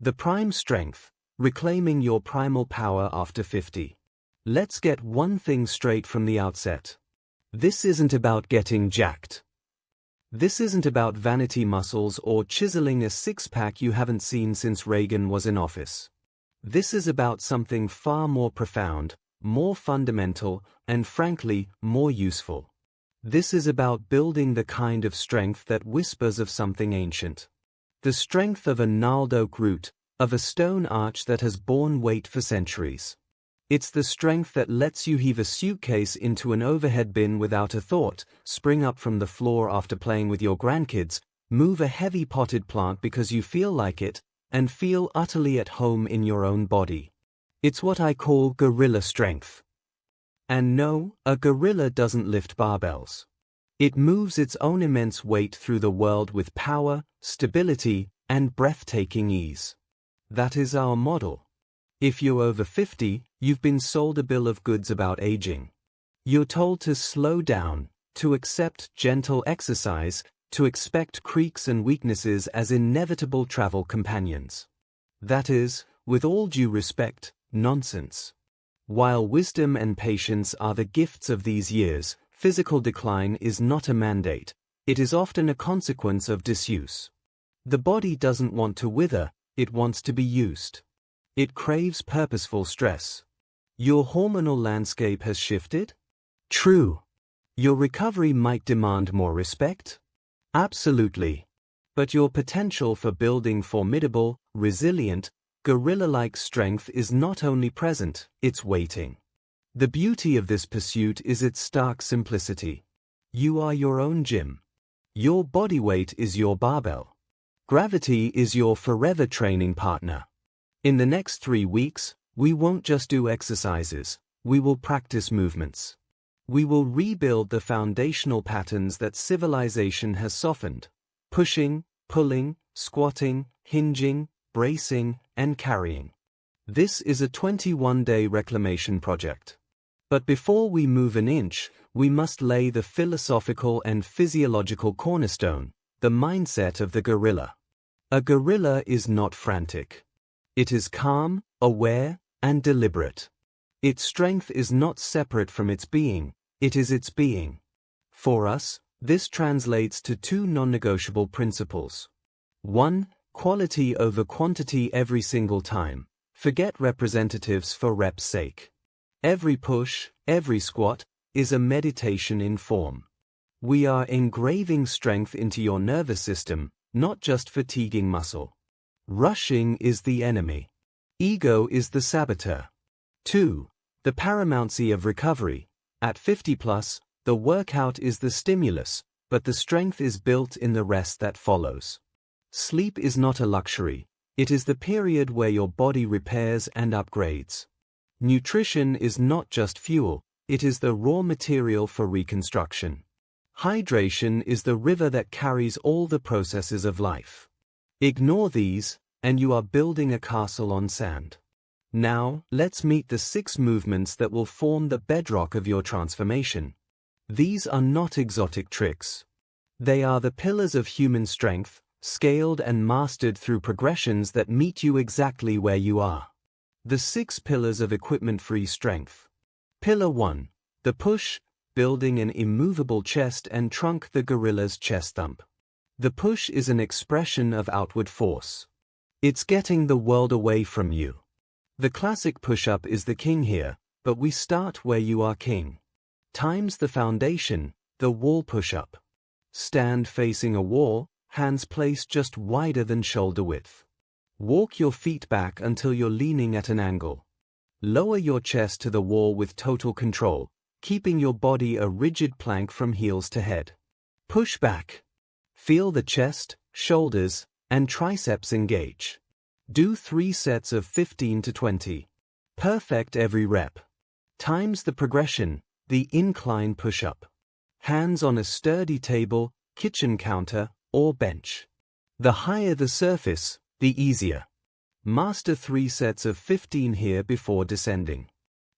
The prime strength, reclaiming your primal power after 50. Let's get one thing straight from the outset. This isn't about getting jacked. This isn't about vanity muscles or chiseling a six-pack you haven't seen since Reagan was in office. This is about something far more profound, more fundamental, and frankly, more useful. This is about building the kind of strength that whispers of something ancient. The strength of a gnarled oak root, of a stone arch that has borne weight for centuries. It's the strength that lets you heave a suitcase into an overhead bin without a thought, spring up from the floor after playing with your grandkids, move a heavy potted plant because you feel like it, and feel utterly at home in your own body. It's what I call gorilla strength. And no, a gorilla doesn't lift barbells. It moves its own immense weight through the world with power, stability, and breathtaking ease. That is our model. If you're over 50, you've been sold a bill of goods about aging. You're told to slow down, to accept gentle exercise, to expect creaks and weaknesses as inevitable travel companions. That is, with all due respect, nonsense. While wisdom and patience are the gifts of these years, physical decline is not a mandate, it is often a consequence of disuse. The body doesn't want to wither, it wants to be used. It craves purposeful stress. Your hormonal landscape has shifted? True. Your recovery might demand more respect? Absolutely. But your potential for building formidable, resilient, gorilla-like strength is not only present, it's waiting. The beauty of this pursuit is its stark simplicity. You are your own gym. Your body weight is your barbell. Gravity is your forever training partner. In the next 3 weeks, we won't just do exercises, we will practice movements. We will rebuild the foundational patterns that civilization has softened: pushing, pulling, squatting, hinging, bracing, and carrying. This is a 21-day reclamation project. But before we move an inch, we must lay the philosophical and physiological cornerstone, the mindset of the gorilla. A gorilla is not frantic. It is calm, aware, and deliberate. Its strength is not separate from its being, it is its being. For us, this translates to 2 non-negotiable principles. 1. Quality over quantity every single time. Forget representatives for rep's sake. Every push, every squat, is a meditation in form. We are engraving strength into your nervous system, not just fatiguing muscle. Rushing is the enemy. Ego is the saboteur. 2. The paramountcy of recovery. At 50+, the workout is the stimulus, but the strength is built in the rest that follows. Sleep is not a luxury, it is the period where your body repairs and upgrades. Nutrition is not just fuel, it is the raw material for reconstruction. Hydration is the river that carries all the processes of life. Ignore these, and you are building a castle on sand. Now, let's meet the 6 movements that will form the bedrock of your transformation. These are not exotic tricks. They are the pillars of human strength, scaled and mastered through progressions that meet you exactly where you are. The 6 pillars of equipment-free strength. Pillar 1. The push, building an immovable chest and trunk, the gorilla's chest thump. The push is an expression of outward force. It's getting the world away from you. The classic push-up is the king here, but we start where you are king. Times the foundation, the wall push-up. Stand facing a wall, hands placed just wider than shoulder width. Walk your feet back until you're leaning at an angle. Lower your chest to the wall with total control, keeping your body a rigid plank from heels to head. Push back. Feel the chest, shoulders, and triceps engage. Do 3 sets of 15 to 20. Perfect every rep. Times the progression, the incline push-up. Hands on a sturdy table, kitchen counter, or bench. The higher the surface, the easier. Master 3 sets of 15 here before descending.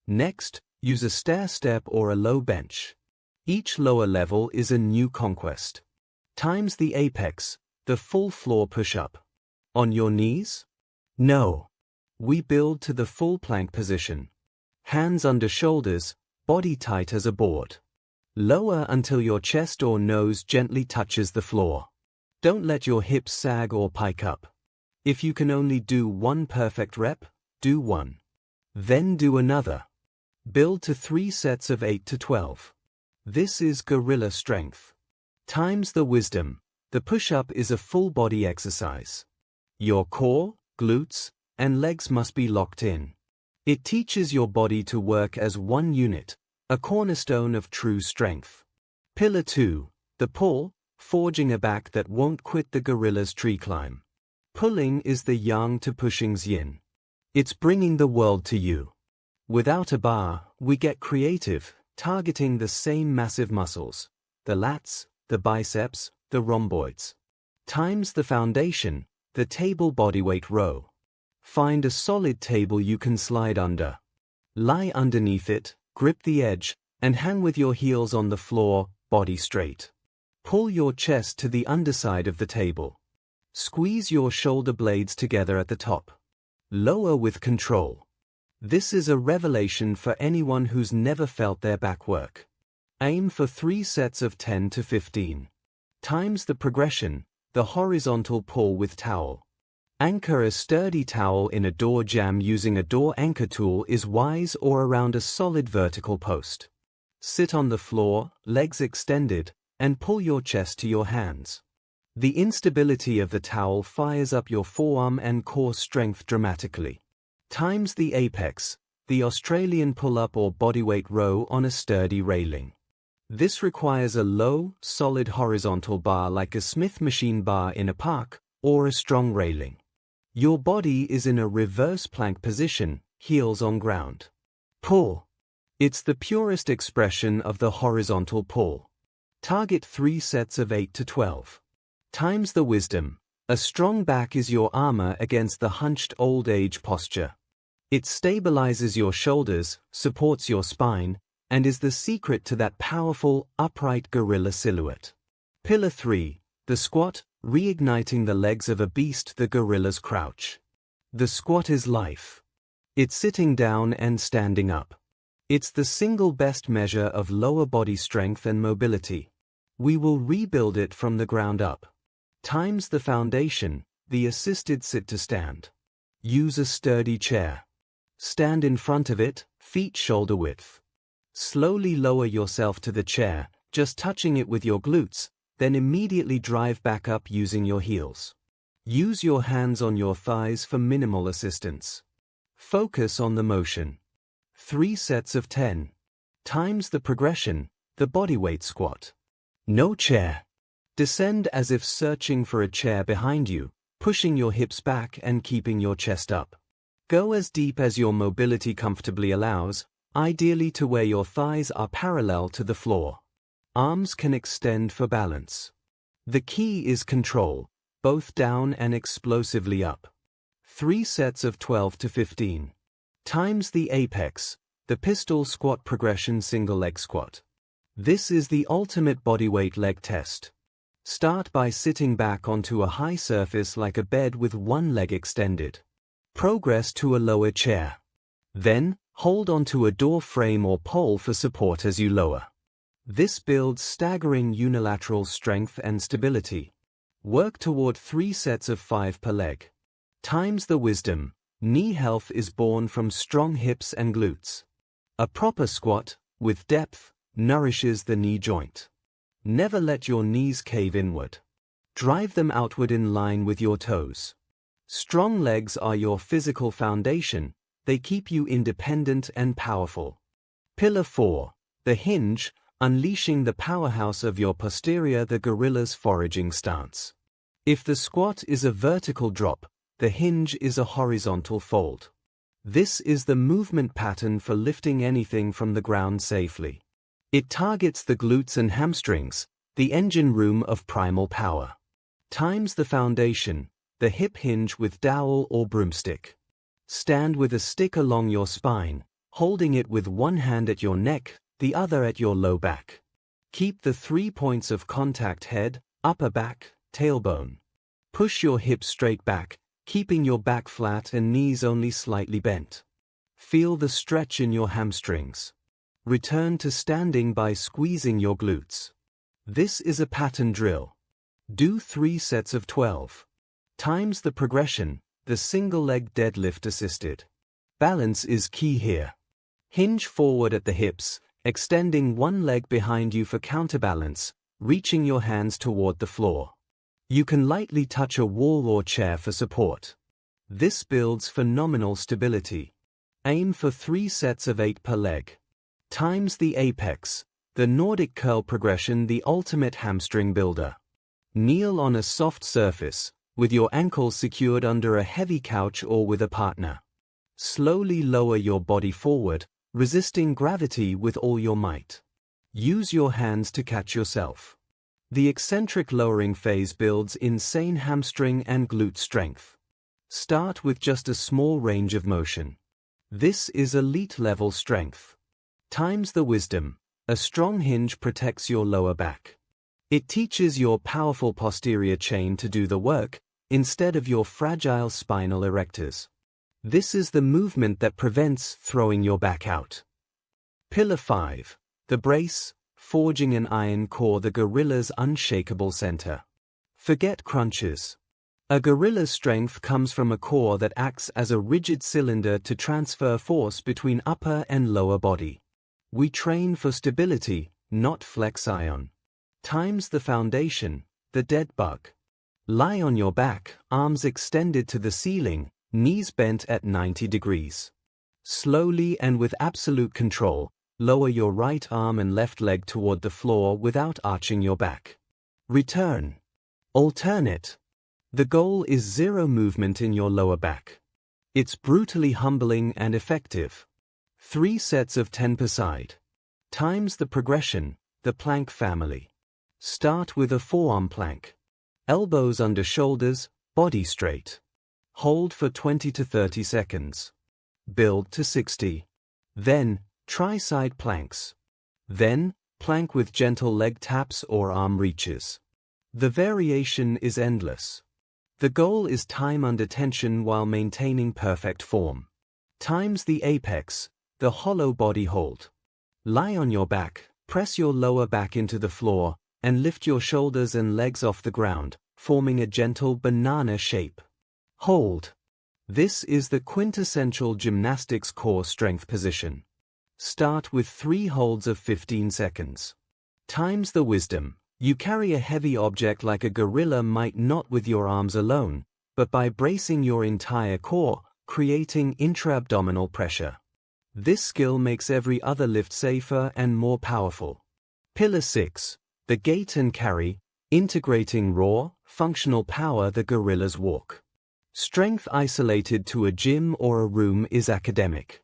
Next, use a stair step or a low bench. Each lower level is a new conquest. Times the apex, the full floor push-up. On your knees? No. We build to the full plank position. Hands under shoulders, body tight as a board. Lower until your chest or nose gently touches the floor. Don't let your hips sag or pike up. If you can only do one perfect rep, do one. Then do another. Build to 3 sets of 8 to 12. This is gorilla strength. Times the wisdom. The push-up is a full body exercise. Your core, glutes, and legs must be locked in. It teaches your body to work as one unit, a cornerstone of true strength. Pillar 2. The pull, forging a back that won't quit the gorilla's tree climb. Pulling is the yang to pushing's yin. It's bringing the world to you. Without a bar, we get creative, targeting the same massive muscles, the lats, the biceps, the rhomboids. Times the foundation, the table bodyweight row. Find a solid table you can slide under. Lie underneath it, grip the edge, and hang with your heels on the floor, body straight. Pull your chest to the underside of the table. Squeeze your shoulder blades together at the top. Lower with control. This is a revelation for anyone who's never felt their back work. Aim for 3 sets of 10 to 15. Times the progression, the horizontal pull with towel. Anchor a sturdy towel in a door jamb using a door anchor tool is wise, or around a solid vertical post. Sit on the floor, legs extended, and pull your chest to your hands. The instability of the towel fires up your forearm and core strength dramatically. Times the apex, the Australian pull-up or bodyweight row on a sturdy railing. This requires a low, solid horizontal bar like a Smith machine bar in a park, or a strong railing. Your body is in a reverse plank position, heels on ground. Pull. It's the purest expression of the horizontal pull. Target 3 sets of 8 to 12. Times the wisdom. A strong back is your armor against the hunched old age posture. It stabilizes your shoulders, supports your spine, and is the secret to that powerful, upright gorilla silhouette. Pillar 3. The squat, reigniting the legs of a beast, the gorilla's crouch. The squat is life. It's sitting down and standing up. It's the single best measure of lower body strength and mobility. We will rebuild it from the ground up. Times the foundation, the assisted sit to stand. Use a sturdy chair. Stand in front of it, feet shoulder width. Slowly lower yourself to the chair, just touching it with your glutes, then immediately drive back up using your heels. Use your hands on your thighs for minimal assistance. Focus on the motion. 3 sets of 10. Times the progression, the bodyweight squat. No chair. Descend as if searching for a chair behind you, pushing your hips back and keeping your chest up. Go as deep as your mobility comfortably allows, ideally to where your thighs are parallel to the floor. Arms can extend for balance. The key is control, both down and explosively up. 3 sets of 12 to 15. Times the apex, the pistol squat progression single leg squat. This is the ultimate bodyweight leg test. Start by sitting back onto a high surface like a bed with one leg extended. Progress to a lower chair. Then, hold onto a door frame or pole for support as you lower. This builds staggering unilateral strength and stability. Work toward 3 sets of 5 per leg. Times the wisdom. Knee health is born from strong hips and glutes. A proper squat, with depth, nourishes the knee joint. Never let your knees cave inward. Drive them outward in line with your toes. Strong legs are your physical foundation. They keep you independent and powerful. Pillar 4. The hinge, unleashing the powerhouse of your posterior, the gorilla's foraging stance. If the squat is a vertical drop, the hinge is a horizontal fold. This is the movement pattern for lifting anything from the ground safely. It targets the glutes and hamstrings, the engine room of primal power. Times the foundation, the hip hinge with dowel or broomstick. Stand with a stick along your spine, holding it with one hand at your neck, the other at your low back. Keep the 3 points of contact: head, upper back, tailbone. Push your hips straight back, keeping your back flat and knees only slightly bent. Feel the stretch in your hamstrings. Return to standing by squeezing your glutes. This is a pattern drill. Do 3 sets of 12 times the progression, the single leg deadlift assisted. Balance is key here. Hinge forward at the hips, extending one leg behind you for counterbalance, reaching your hands toward the floor. You can lightly touch a wall or chair for support. This builds phenomenal stability. Aim for 3 sets of 8 per leg. Times the apex, the Nordic curl progression, the ultimate hamstring builder. Kneel on a soft surface, with your ankles secured under a heavy couch or with a partner. Slowly lower your body forward, resisting gravity with all your might. Use your hands to catch yourself. The eccentric lowering phase builds insane hamstring and glute strength. Start with just a small range of motion. This is elite level strength. Times the wisdom. A strong hinge protects your lower back. It teaches your powerful posterior chain to do the work, instead of your fragile spinal erectors. This is the movement that prevents throwing your back out. Pillar 5. The brace, forging an iron core, the gorilla's unshakable center. Forget crunches. A gorilla's strength comes from a core that acts as a rigid cylinder to transfer force between upper and lower body. We train for stability, not flexion. Times the foundation, the dead bug. Lie on your back, arms extended to the ceiling, knees bent at 90 degrees. Slowly and with absolute control, lower your right arm and left leg toward the floor without arching your back. Return. Alternate. The goal is zero movement in your lower back. It's brutally humbling and effective. 3 sets of 10 per side. Times the progression, the plank family. Start with a forearm plank. Elbows under shoulders, body straight. Hold for 20 to 30 seconds. Build to 60. Then, try side planks. Then, plank with gentle leg taps or arm reaches. The variation is endless. The goal is time under tension while maintaining perfect form. Times the apex, the hollow body hold. Lie on your back, press your lower back into the floor, and lift your shoulders and legs off the ground, forming a gentle banana shape. Hold. This is the quintessential gymnastics core strength position. Start with 3 holds of 15 seconds. Times the wisdom. You carry a heavy object like a gorilla might not with your arms alone, but by bracing your entire core, creating intra-abdominal pressure. This skill makes every other lift safer and more powerful. Pillar 6. The gait and carry, integrating raw, functional power, the gorilla's walk. Strength isolated to a gym or a room is academic.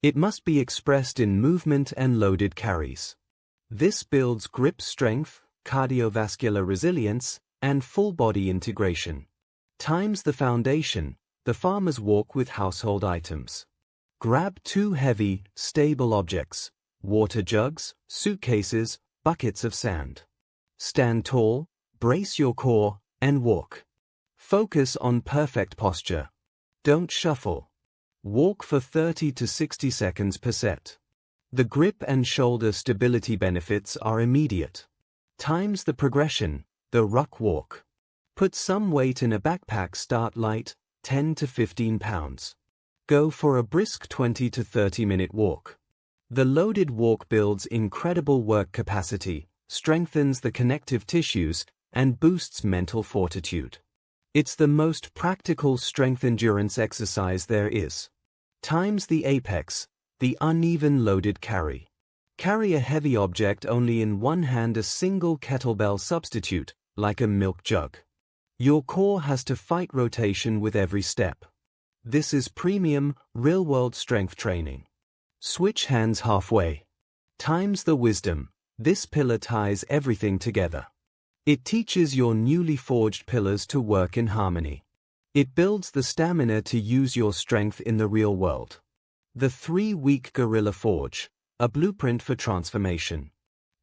It must be expressed in movement and loaded carries. This builds grip strength, cardiovascular resilience, and full body integration. Times the foundation, the farmer's walk with household items. Grab 2 heavy, stable objects, water jugs, suitcases, buckets of sand. Stand tall, brace your core, and walk. Focus on perfect posture. Don't shuffle. Walk for 30 to 60 seconds per set. The grip and shoulder stability benefits are immediate. Times the progression, the ruck walk. Put some weight in a backpack, start light, 10 to 15 pounds. Go for a brisk 20 to 30-minute walk. The loaded walk builds incredible work capacity, strengthens the connective tissues, and boosts mental fortitude. It's the most practical strength endurance exercise there is. Times the apex, the uneven loaded carry. Carry a heavy object only in one hand, a single kettlebell substitute, like a milk jug. Your core has to fight rotation with every step. This is premium, real-world strength training. Switch hands halfway. Times the wisdom. This pillar ties everything together. It teaches your newly forged pillars to work in harmony. It builds the stamina to use your strength in the real world. The 3-week Gorilla Forge, a blueprint for transformation.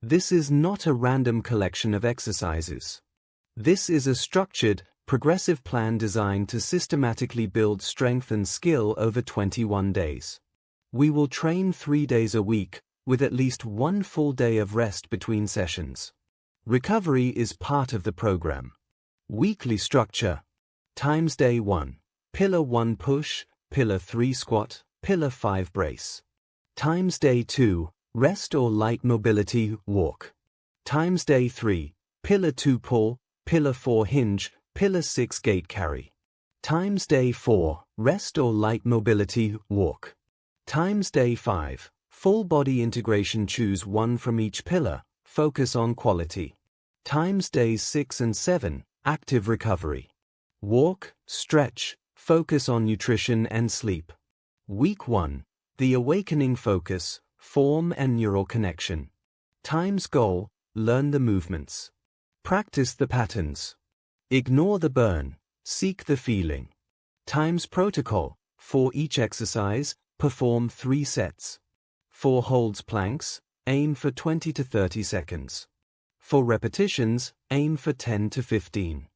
This is not a random collection of exercises. This is a structured, progressive plan designed to systematically build strength and skill over 21 days. We will train 3 days a week, with at least 1 full day of rest between sessions. Recovery is part of the program. Weekly structure. Times Day 1. Pillar 1 push, Pillar 3 squat, Pillar 5 brace. Times Day 2. Rest or light mobility walk. Times Day 3. Pillar 2 pull, Pillar 4 hinge, Pillar 6 gate carry. Times Day 4. Rest or light mobility walk. Times Day 5. Full body integration. Choose one from each pillar. Focus on quality. Times Days 6 and 7. Active recovery. Walk, stretch, focus on nutrition and sleep. Week 1. The awakening focus, form and neural connection. Times goal, learn the movements. Practice the patterns. Ignore the burn, seek the feeling. Times protocol, for each exercise, perform 3 sets. For holds planks, aim for 20 to 30 seconds. For repetitions, aim for 10 to 15.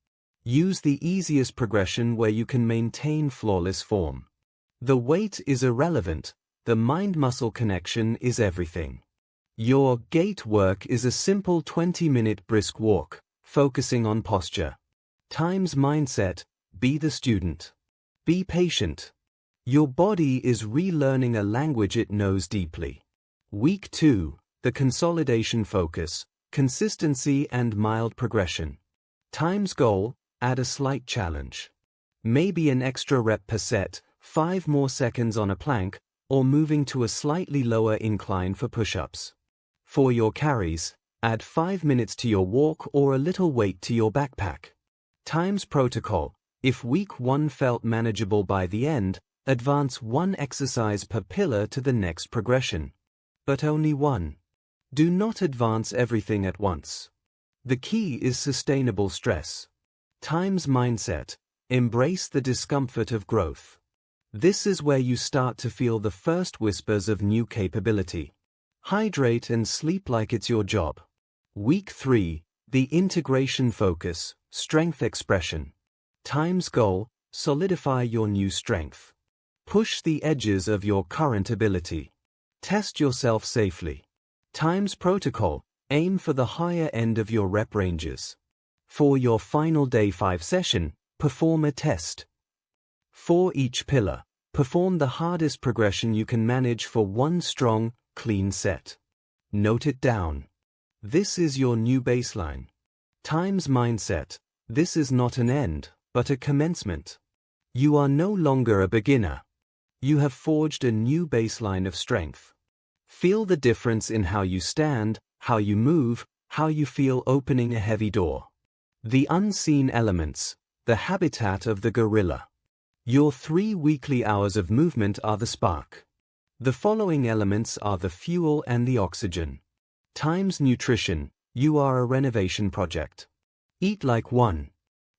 Use the easiest progression where you can maintain flawless form. The weight is irrelevant, the mind-muscle connection is everything. Your gait work is a simple 20-minute brisk walk, focusing on posture. Times mindset, be the student. Be patient. Your body is relearning a language it knows deeply. Week 2, the consolidation focus, consistency and mild progression. Times goal, add a slight challenge. Maybe an extra rep per set, 5 more seconds on a plank, or moving to a slightly lower incline for push-ups. For your carries, add 5 minutes to your walk or a little weight to your backpack. Times protocol, if week 1 felt manageable by the end, advance 1 exercise per pillar to the next progression. But only 1. Do not advance everything at once. The key is sustainable stress. Times mindset, embrace the discomfort of growth. This is where you start to feel the first whispers of new capability. Hydrate and sleep like it's your job. Week 3, the integration focus, strength expression. Times goal, solidify your new strength. Push the edges of your current ability. Test yourself safely. Times protocol, aim for the higher end of your rep ranges. For your final day 5 session, perform a test. For each pillar, perform the hardest progression you can manage for 1 strong, clean set. Note it down. This is your new baseline. Times mindset, this is not an end, but a commencement. You are no longer a beginner. You have forged a new baseline of strength. Feel the difference in how you stand, how you move, how you feel opening a heavy door. The unseen elements, the habitat of the gorilla. Your 3 weekly hours of movement are the spark. The following elements are the fuel and the oxygen. Times nutrition, you are a renovation project. Eat like one.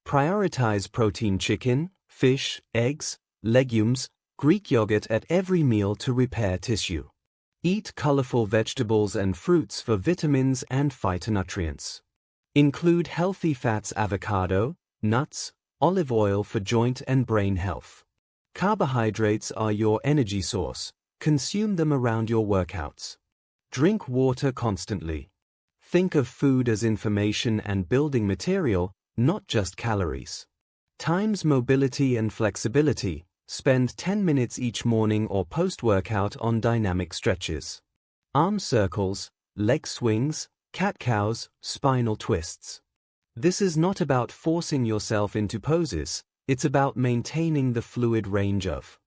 Prioritize protein: chicken, fish, eggs, legumes, Greek yogurt at every meal to repair tissue. Eat colorful vegetables and fruits for vitamins and phytonutrients. Include healthy fats: avocado, nuts, olive oil for joint and brain health. Carbohydrates are your energy source. Consume them around your workouts. Drink water constantly. Think of food as information and building material, not just calories. Times mobility and flexibility. Spend 10 minutes each morning or post-workout on dynamic stretches. Arm circles, leg swings, cat-cows, spinal twists. This is not about forcing yourself into poses, it's about maintaining the fluid range of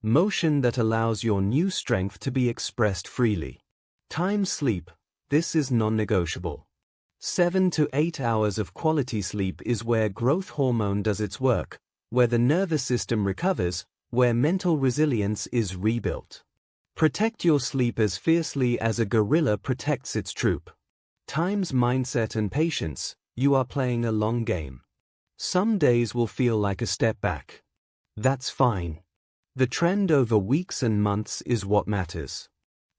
motion that allows your new strength to be expressed freely. Times sleep, this is non-negotiable. 7 to 8 hours of quality sleep is where growth hormone does its work, where the nervous system recovers, where mental resilience is rebuilt. Protect your sleep as fiercely as a gorilla protects its troop. Times mindset and patience, you are playing a long game. Some days will feel like a step back. That's fine. The trend over weeks and months is what matters.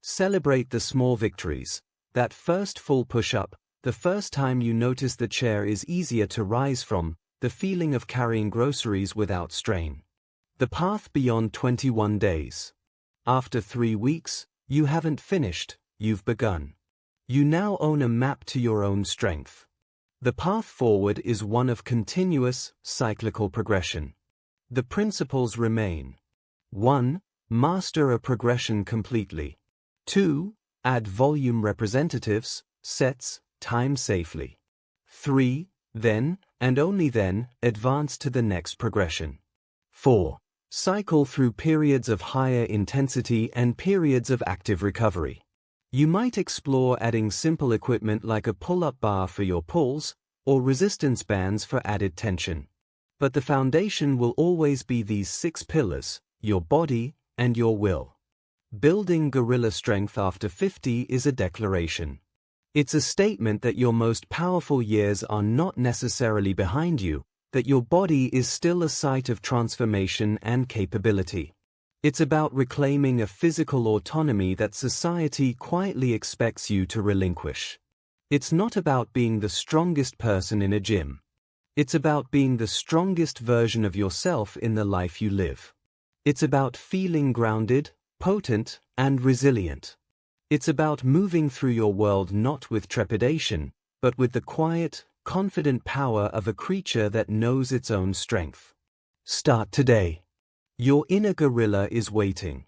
Celebrate the small victories, that first full push-up, the first time you notice the chair is easier to rise from, the feeling of carrying groceries without strain. The path beyond 21 days. After 3 weeks, you haven't finished, you've begun. You now own a map to your own strength. The path forward is one of continuous, cyclical progression. The principles remain. 1. Master a progression completely. 2. Add volume representatives, sets, time safely. 3. Then, and only then, advance to the next progression. 4. Cycle through periods of higher intensity and periods of active recovery. You might explore adding simple equipment like a pull-up bar for your pulls, or resistance bands for added tension. But the foundation will always be these 6 pillars: your body and your will. Building gorilla strength after 50 is a declaration. It's a statement that your most powerful years are not necessarily behind you, that your body is still a site of transformation and capability. It's about reclaiming a physical autonomy that society quietly expects you to relinquish. It's not about being the strongest person in a gym. It's about being the strongest version of yourself in the life you live. It's about feeling grounded, potent, and resilient. It's about moving through your world not with trepidation, but with the quiet, confident power of a creature that knows its own strength. Start today. Your inner gorilla is waiting.